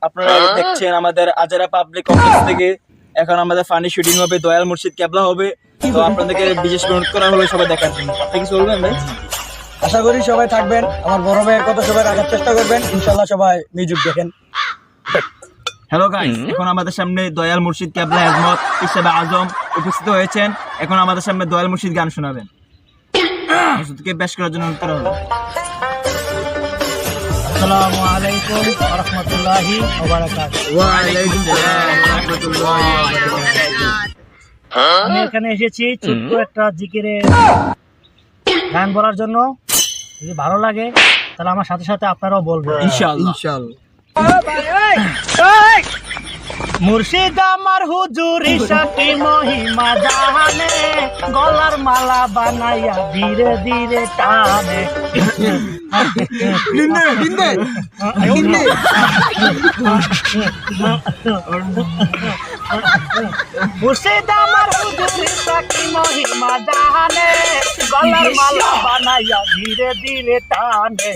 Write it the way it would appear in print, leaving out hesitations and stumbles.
আপনারা দেখছেন আমাদের আজারা পাবলিক কমপ্লেক্স থেকে এখন আমাদের ফানি শুটিং হবে, দয়াল মুর্শিদ কেবলা হবে। তো আপনাদেরকে বিশেষ অনুরোধ করা হলো সবাই দেখার জন্য। আপনি কিছু বলবেন ভাই? আশা করি সবাই থাকবেন, আমার বড় ভাইয়ের কথা সবাই রাখার চেষ্টা করবেন, ইনশাল্লাহ সবাই মিউজিক দেখেন। হ্যালো গাইস, এখন আমাদের সামনে দয়াল মুর্শিদ কেবলা আজমত হিসেবে আজম উপস্থিত হয়েছেন। এখন আমাদের সামনে দয়াল মুর্শিদ গান শোনাবেন। হুজুরকে বেশ করার জন্য অনুরোধ করা হলো। আসসালামু আলাইকুম ওয়া রাহমাতুল্লাহি ওয়া বারাকাতুহু। ওয়া আলাইকুম আসসালাম ওয়া রাহমাতুল্লাহি ওয়া বারাকাতুহু। আমি এখানে এসেছি ছোট্ট একটা জিকিরে গান বলার জন্য। যদি ভালো লাগে তাহলে আমার সাথে সাথে আপনারাও বলবেন ইনশাআল্লাহ। মুর্শিদ আমার হুজুর ইশাকি মহিমা জানে, গলার মালা বানাইয়া ধীরে ধীরে টানে। মুর্শিদ আমার হুজুর ইশাকি মহিমা জানে, গলার মালা বানাইয়া ধীরে ধীরে টানে।